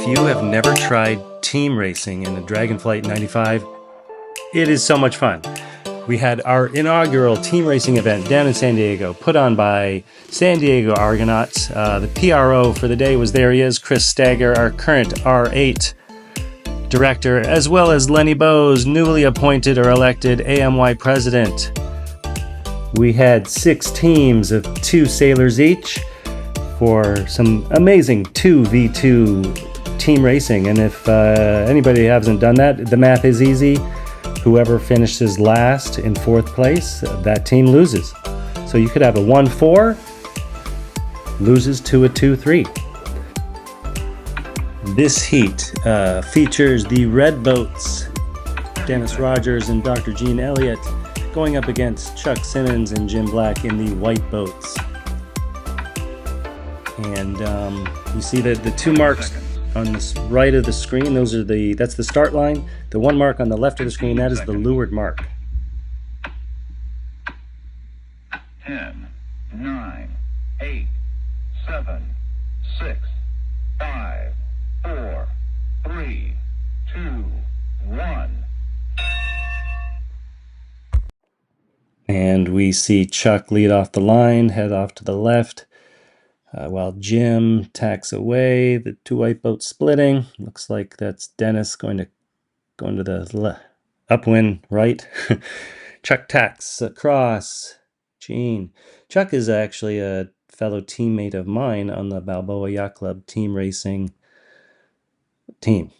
If you have never tried team racing in the Dragonflight 95, it is so much fun. We had our inaugural team racing event down in San Diego, put on by San Diego Argonauts. The PRO for the day was there. He is Chris Stagger, our current R8 director, as well as Lenny Bowes, newly appointed or elected AMY president. We had 6 teams of 2 sailors each for some amazing 2v2 team racing. And if anybody hasn't done that, the math is easy. Whoever finishes last in 4th place, that team loses. So you could have a 1-4, loses to a 2-3. This heat features the red boats, Dennis Rogers and Dr. Gene Elliott, going up against Chuck Simmons and Jim Black in the white boats. And you see that the 2 marks on the right of the screen, that's the start line. The 1 mark on the left of the screen, that is the leeward mark. 10, 9, 8, 7, 6, 5, 4, 3, 2, 1. And we see Chuck lead off the line, head off to the left, while Jim tacks away. The 2 white boats splitting. Looks like that's Dennis going to the upwind right. Chuck tacks across. Gene. Chuck is actually a fellow teammate of mine on the Balboa Yacht Club team racing team.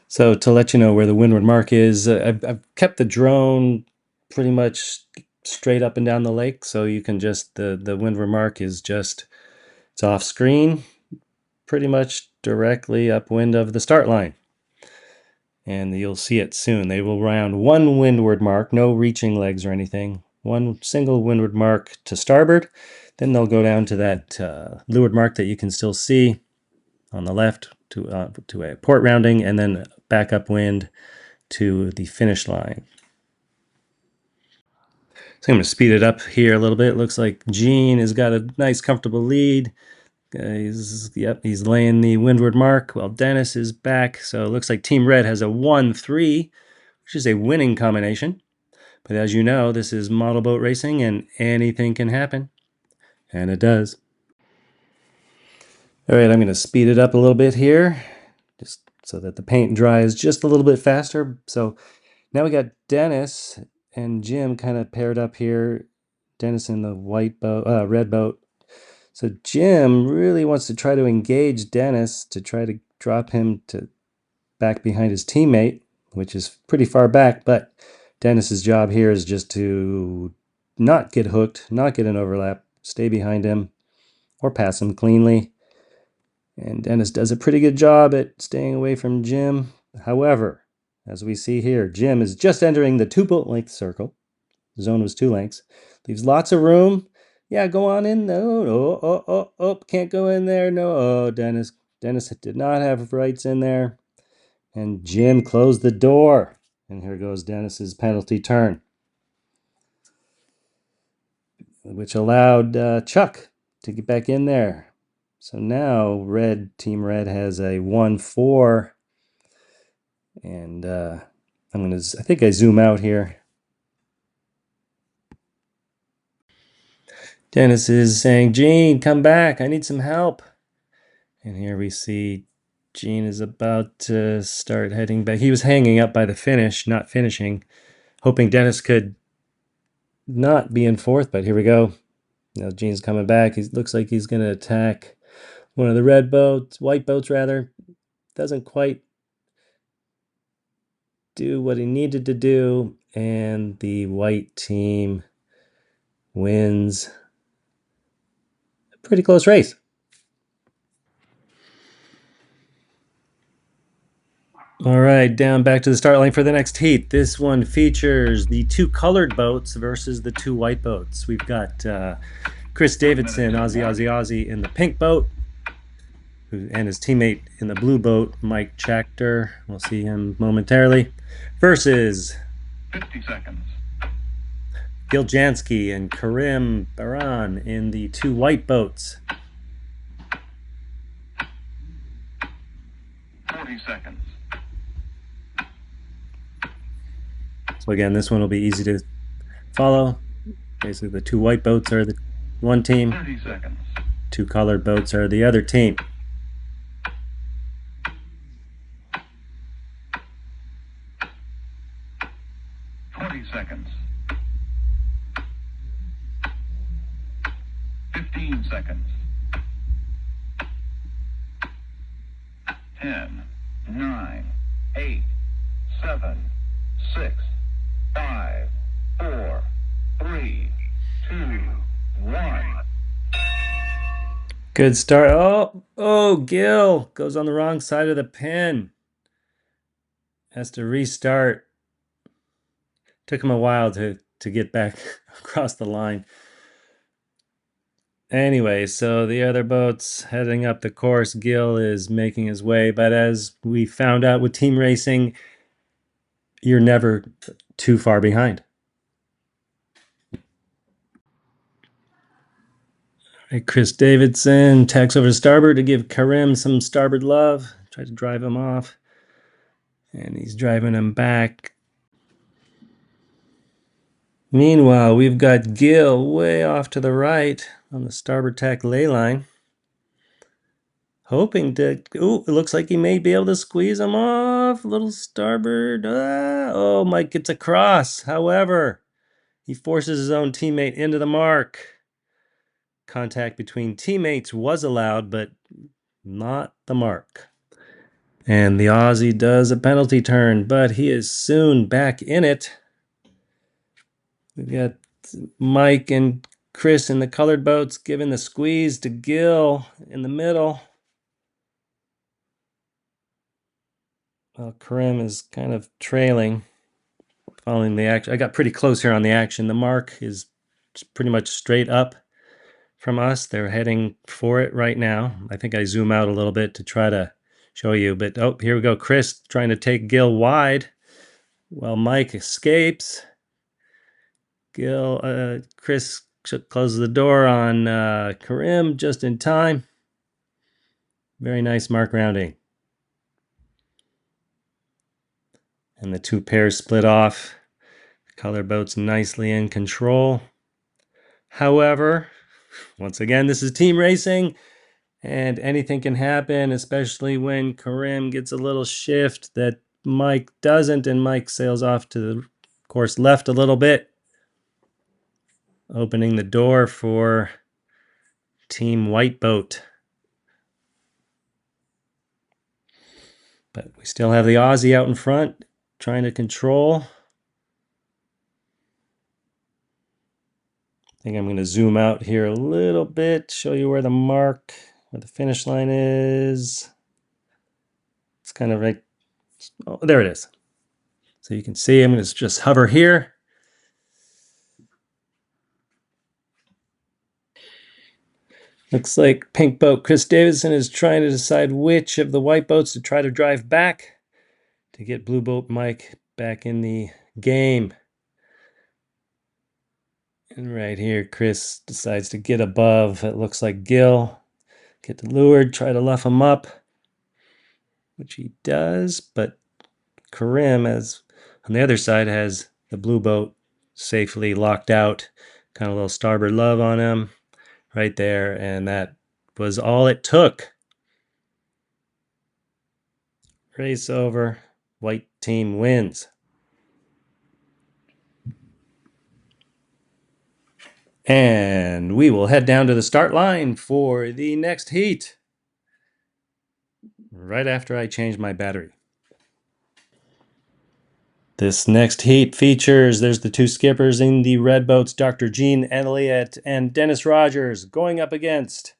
So to let you know where the windward mark is, I've kept the drone pretty much straight up and down the lake, so you can just, the windward mark is just, it's off screen, pretty much directly upwind of the start line. And you'll see it soon. They will round 1 windward mark, no reaching legs or anything, 1 single windward mark to starboard. Then they'll go down to that leeward mark that you can still see on the left to a port rounding, and then back upwind to the finish line. So I'm going to speed it up here a little bit. It looks like Gene has got a nice comfortable lead. He's laying the windward mark while Dennis is back. So it looks like Team Red has a 1-3, which is a winning combination. But as you know, this is model boat racing and anything can happen. And it does. All right, I'm going to speed it up a little bit here, just so that the paint dries just a little bit faster. So now we got Dennis and Jim kind of paired up here. Dennis in the red boat. So Jim really wants to try to engage Dennis to try to drop him to back behind his teammate, which is pretty far back. But Dennis's job here is just to not get hooked, not get an overlap, stay behind him, or pass him cleanly. And Dennis does a pretty good job at staying away from Jim. However, as we see here, Jim is just entering the 2 boat length circle. The zone was 2 lengths. Leaves lots of room. Yeah, go on in. No, can't go in there. No, Dennis did not have rights in there. And Jim closed the door. And here goes Dennis's penalty turn, which allowed Chuck to get back in there. So now Team Red has a 1-4. And I think I zoom out here. Dennis is saying, Gene, come back. I need some help. And here we see Gene is about to start heading back. He was hanging up by the finish, not finishing, hoping Dennis could not be in 4th, but here we go. Now Gene's coming back. He looks like he's going to attack one of the white boats rather. Doesn't quite do what he needed to do, and the white team wins a pretty close race. All right, down back to the start line for the next heat. This one features the 2 colored boats versus the 2 white boats. We've got Chris Davidson, Aussie in the pink boat, and his teammate in the blue boat, Mike Chachter. We'll see him momentarily. Versus 50 seconds. Gil Jansky and Karim Baran in the 2 white boats. seconds. So again, this one will be easy to follow. Basically, the two white boats are the one team, 30 seconds. two colored boats are the other team. 20 seconds. 15 seconds. 10, 9, 8, 7, 6, 5, 4, 3, 2, 1. Good start. Oh, Gil goes on the wrong side of the pin. Has to restart. Took him a while to get back across the line. Anyway, so the other boats heading up the course. Gil is making his way, but as we found out with team racing, you're never too far behind. Right, Chris Davidson tacks over to starboard to give Karim some starboard love. Try to drive him off. And he's driving him back. Meanwhile, we've got Gil way off to the right on the starboard tack ley line. Hoping to... Ooh, it looks like he may be able to squeeze him off. Little starboard. Oh, Mike gets across. However, he forces his own teammate into the mark. Contact between teammates was allowed, but not the mark. And the Aussie does a penalty turn, but he is soon back in it. We've got Mike and Chris in the colored boats giving the squeeze to Gil in the middle. Well, Karim is kind of trailing, following the action. I got pretty close here on the action. The mark is pretty much straight up from us. They're heading for it right now. I think I zoom out a little bit to try to show you, but oh, here we go. Chris trying to take Gil wide. Well, Mike escapes. Chris closes the door on Karim just in time. Very nice mark rounding. And the two pairs split off. Color boats nicely in control. However, once again, this is team racing, and anything can happen, especially when Karim gets a little shift that Mike doesn't, and Mike sails off to the course left a little bit, opening the door for Team White Boat. But we still have the Aussie out in front, trying to control. I think I'm going to zoom out here a little bit, show you where the finish line is. It's kind of right, oh, there it is. So you can see I'm going to just hover here. Looks like pink boat Chris Davidson is trying to decide which of the white boats to try to drive back to get blue boat Mike back in the game. And right here, Chris decides to get above. It looks like Gil. Get the leeward, try to luff him up, which he does. But Karim, as on the other side, has the blue boat safely locked out. Kind of a little starboard love on him right there. And that was all it took. Race over. White team wins. And we will head down to the start line for the next heat right after I change my battery. This next heat features, there's the two skippers in the red boats, Dr. Gene Elliott and Dennis Rogers, going up against,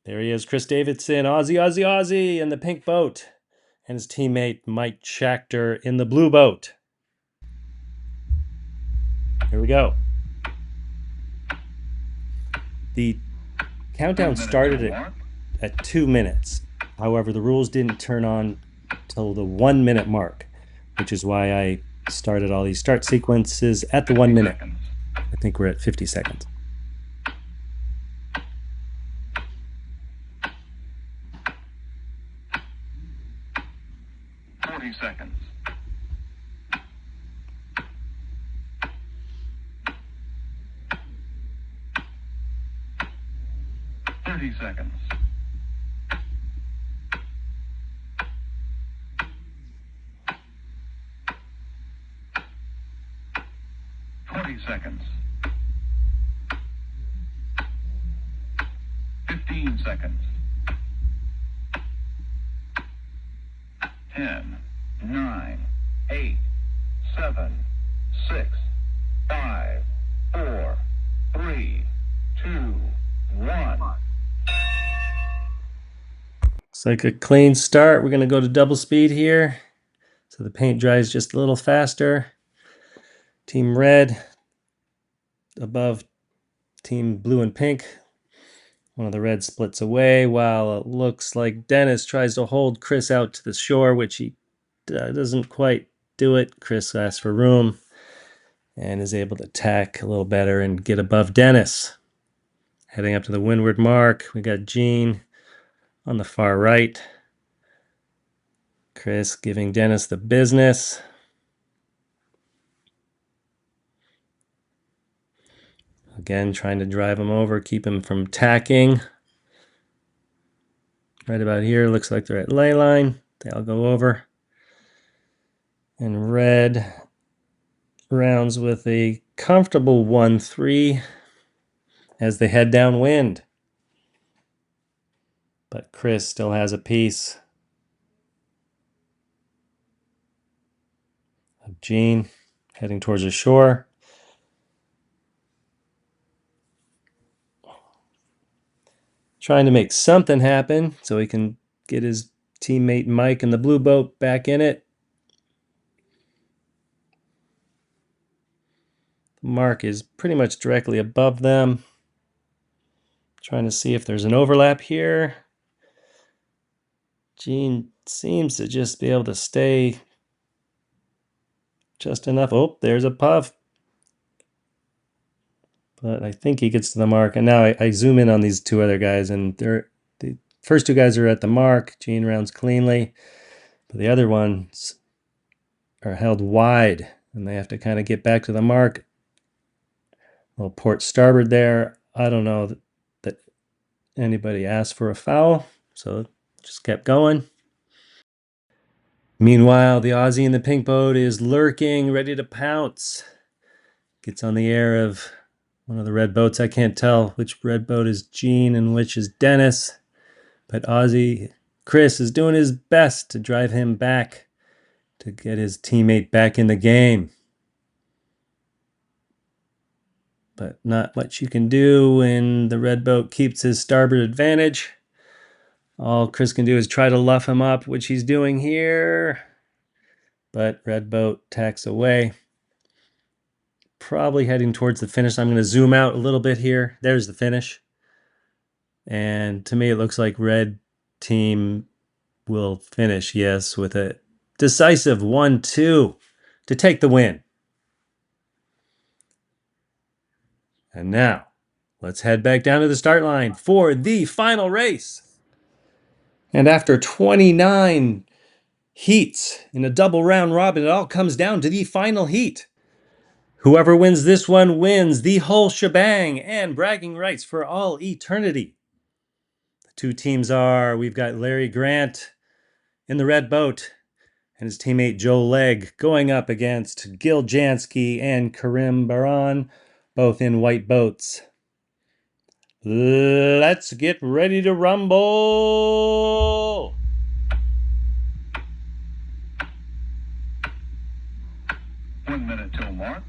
there he is, Chris Davidson, Aussie, in the pink boat, and his teammate Mike Schachter in the blue boat. Here we go. The countdown started at 2 minutes. However, the rules didn't turn on till the 1 minute mark, which is why I started all these start sequences at the 1 minute. I think we're at 50 seconds. 30 seconds. 20 seconds. 15 seconds. 10, 9, 8, 7, 6, 5, 4, 3, 2, 1. It's like a clean start. We're going to go to double speed here, so the paint dries just a little faster. Team red above team blue and pink. One of the reds splits away while it looks like Dennis tries to hold Chris out to the shore, which he doesn't quite do it. Chris asks for room and is able to tack a little better and get above Dennis. Heading up to the windward mark, we got Gene on the far right. Chris giving Dennis the business. Again, trying to drive him over, keep him from tacking. Right about here, looks like they're at ley line. They all go over. And red rounds with a comfortable 1-3 as they head downwind. But Chris still has a piece of Gene heading towards the shore. Trying to make something happen so he can get his teammate Mike in the blue boat back in it. The mark is pretty much directly above them. Trying to see if there's an overlap here. Gene seems to just be able to stay just enough. Oh, there's a puff. But I think he gets to the mark. And now I zoom in on these two other guys, and the first two guys are at the mark. Gene rounds cleanly. But the other ones are held wide, and they have to kind of get back to the mark. Well, port starboard there. I don't know that anybody asked for a foul, so just kept going. Meanwhile, the Aussie in the pink boat is lurking, ready to pounce. Gets on the air of one of the red boats. I can't tell which red boat is Gene and which is Dennis. But Aussie Chris is doing his best to drive him back to get his teammate back in the game. But not much you can do when the red boat keeps his starboard advantage. All Chris can do is try to luff him up, which he's doing here. But red boat tacks away. Probably heading towards the finish. I'm going to zoom out a little bit here. There's the finish. And to me, it looks like red team will finish, yes, with a decisive 1-2 to take the win. And now, let's head back down to the start line for the final race. And after 29 heats in a double round robin, it all comes down to the final heat. Whoever wins this one wins the whole shebang and bragging rights for all eternity. The two teams are, we've got Larry Grant in the red boat and his teammate Joe Legg going up against Gil Jansky and Karim Baran, both in white boats. Let's get ready to rumble! 1 minute till mark.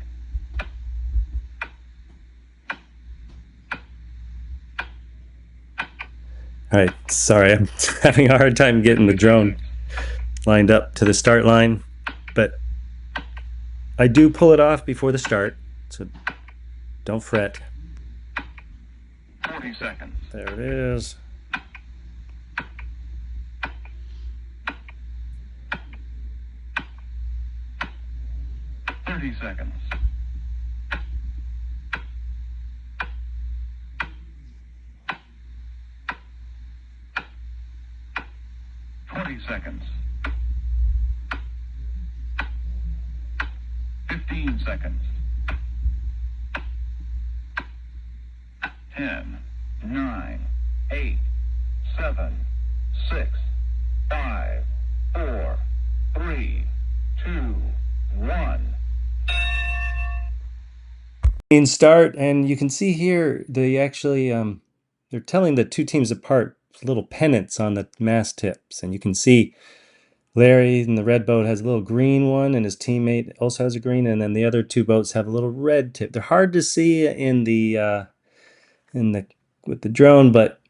All right, sorry, I'm having a hard time getting the drone lined up to the start line, but I do pull it off before the start, so don't fret. 40 seconds. There it is. Seconds. 20 seconds. 15 seconds. 10, 9, 8, Clean start, and you can see here they actually they're telling the two teams apart little pennants on the mast tips, and you can see Larry in the red boat has a little green one, and his teammate also has a green, and then the other two boats have a little red tip. They're hard to see in the with the drone, but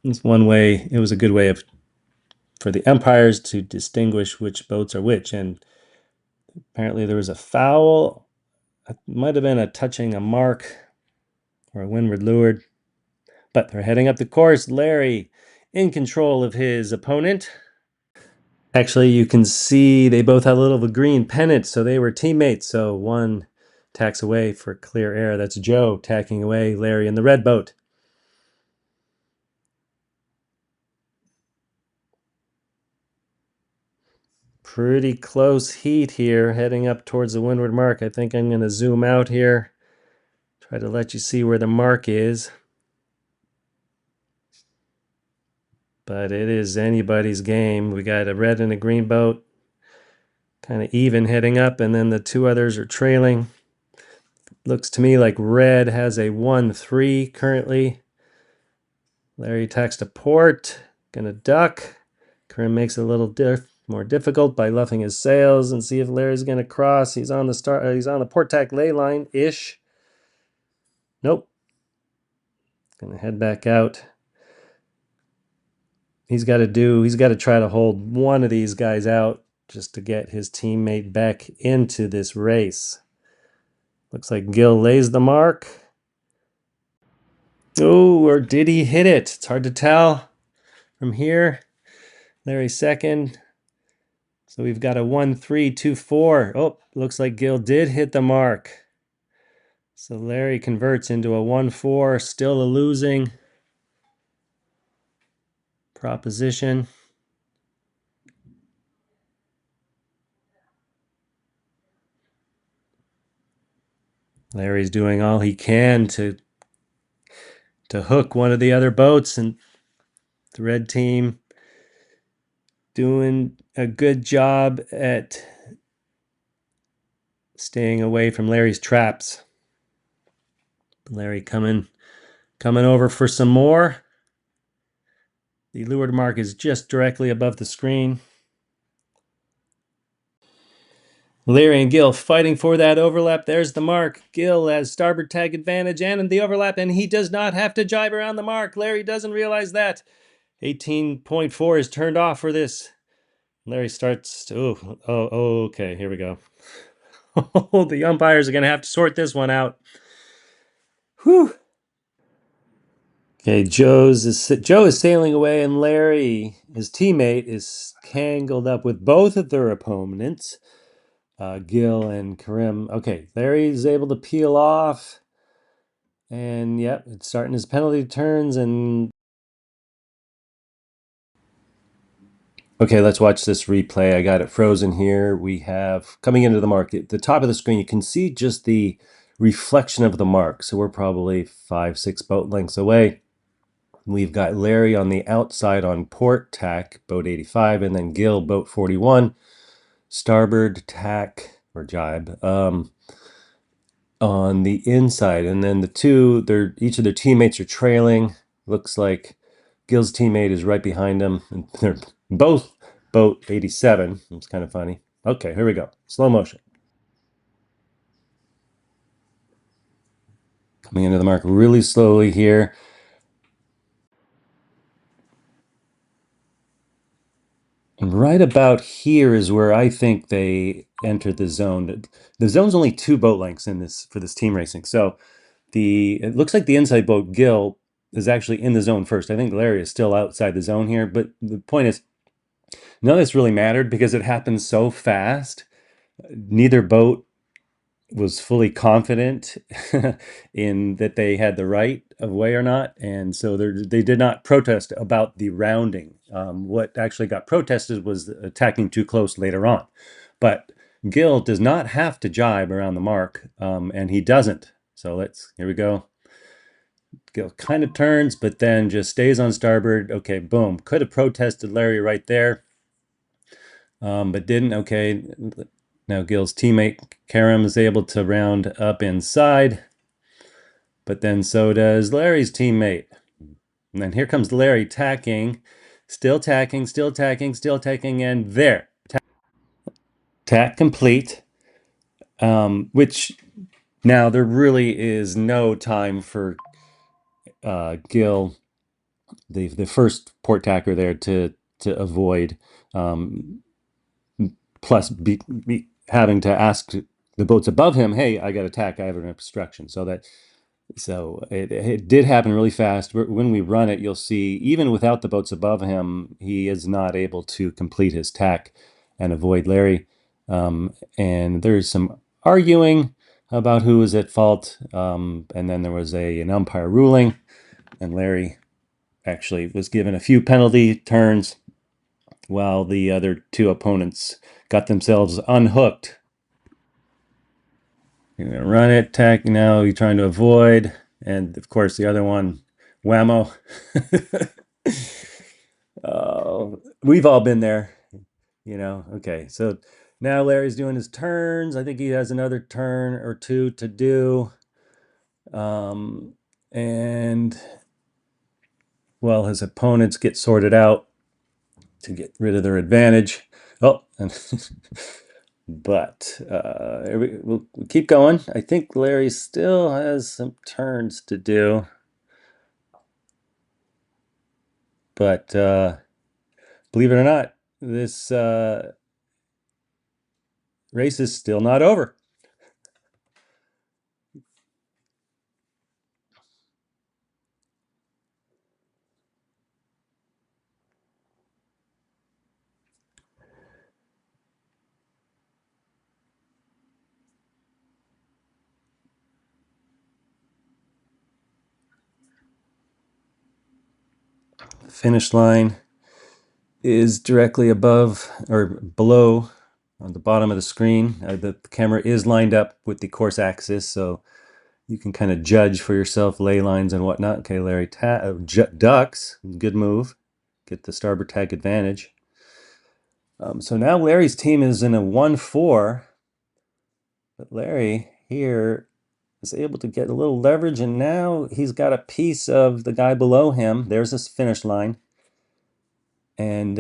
it's one way. It was a good way of for the umpires to distinguish which boats are which, and apparently there was a foul. It might have been a touching a mark or a windward leeward. But they're heading up the course. Larry in control of his opponent. Actually, you can see they both had a little of a green pennant, so they were teammates. So one tacks away for clear air. That's Joe tacking away Larry in the red boat. Pretty close heat here, heading up towards the windward mark. I think I'm going to zoom out here, try to let you see where the mark is. But it is anybody's game. We got a red and a green boat, kind of even heading up, and then the two others are trailing. Looks to me like red has a 1-3 currently. Larry tacks to port, gonna duck. Karim makes it a little more difficult by luffing his sails and see if Larry's gonna cross. He's on the port tack ley line ish. Nope. Gonna head back out. He's got to try to hold one of these guys out just to get his teammate back into this race. Looks like Gil lays the mark. Oh, or did he hit it? It's hard to tell from here. Larry second. So we've got a 1-3-2-4. Oh, looks like Gil did hit the mark. So Larry converts into a 1-4, still a losing proposition. Larry's doing all he can to hook one of the other boats, and the red team doing a good job at staying away from Larry's traps. Larry coming over for some more. The leeward mark is just directly above the screen. Larry and Gil fighting for that overlap. There's the mark. Gil has starboard tag advantage and in the overlap, and he does not have to jibe around the mark. Larry doesn't realize that. 18.4 is turned off for this. Larry starts. Okay, here we go. The umpires are going to have to sort this one out. Whew. Okay, Joe is sailing away, and Larry, his teammate, is tangled up with both of their opponents, Gil and Karim. Okay, Larry's able to peel off, and yep, it's starting his penalty turns. And okay, let's watch this replay. I got it frozen here. We have coming into the mark at the top of the screen. You can see just the reflection of the mark. So we're probably 5-6 boat lengths away. We've got Larry on the outside on port tack, boat 85, and then Gil, boat 41, starboard tack or jibe on the inside. And then the two, each of their teammates are trailing. Looks like Gil's teammate is right behind him, and they're both boat 87. It's kind of funny. Okay, here we go. Slow motion. Coming into the mark really slowly here. And right about here is where I think they enter the zone. The zone's only 2 boat lengths in this for this team racing. So it looks like the inside boat Gil is actually in the zone first. I think Larry is still outside the zone here, but the point is none of this really mattered because it happened so fast. Neither boat was fully confident in that they had the right of way or not, and so they did not protest about the rounding. What actually got protested was attacking too close later on. But Gil does not have to jibe around the mark, and he doesn't. So here we go. Gil kind of turns, but then just stays on starboard. Okay, boom. Could have protested Larry right there, but didn't. Okay, Now Gil's teammate Karam is able to round up inside, but then so does Larry's teammate. And then here comes Larry tacking, still tacking, still tacking, still tacking, and there. Tack complete. Which now there really is no time for Gil, the first port tacker there, to avoid. Um, Plus, having to ask the boats above him, "Hey, I got a tack. I have an obstruction." So it did happen really fast. When we run it, you'll see even without the boats above him, he is not able to complete his tack and avoid Larry. And there's some arguing about who was at fault. And then there was an umpire ruling, and Larry actually was given a few penalty turns while the other two opponents got themselves unhooked. You're going to run it, tack. Now you're trying to avoid. And of course, the other one, whammo. Oh, we've all been there, Okay, so now Larry's doing his turns. I think he has another turn or two to do. And, well, his opponents get sorted out to get rid of their advantage. Oh, and but we'll keep going. I think Larry still has some turns to do. But believe it or not, this race is still not over. The finish line is directly above or below on the bottom of the screen. The camera is lined up with the course axis, so you can kind of judge for yourself ley lines and whatnot. Okay, Larry ducks. Good move. Get the starboard tack advantage. So now Larry's team is in a 1-4, but Larry here is able to get a little leverage, and now he's got a piece of the guy below him. There's his finish line. And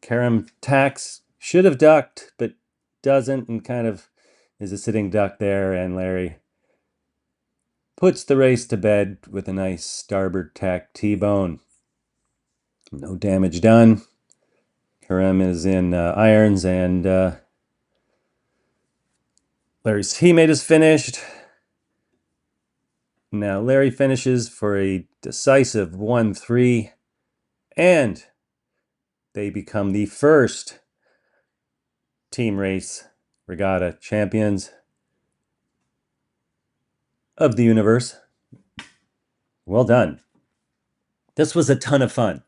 Karam tacks, should have ducked, but doesn't, and kind of is a sitting duck there, and Larry puts the race to bed with a nice starboard tack T-bone. No damage done. Karam is in irons, and Larry's teammate is finished. Now Larry finishes for a decisive 1-3, and they become the first team race regatta champions of the universe. Well done. This was a ton of fun.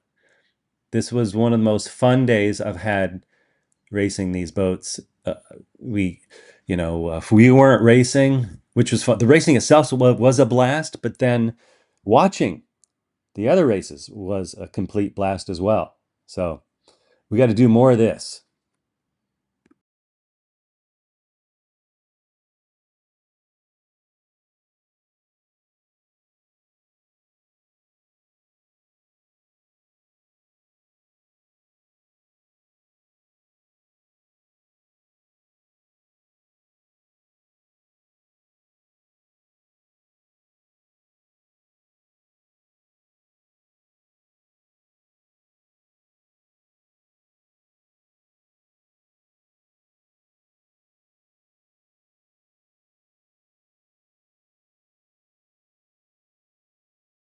This was one of the most fun days I've had racing these boats. If we weren't racing, which was fun, the racing itself was a blast, but then watching the other races was a complete blast as well. So we got to do more of this.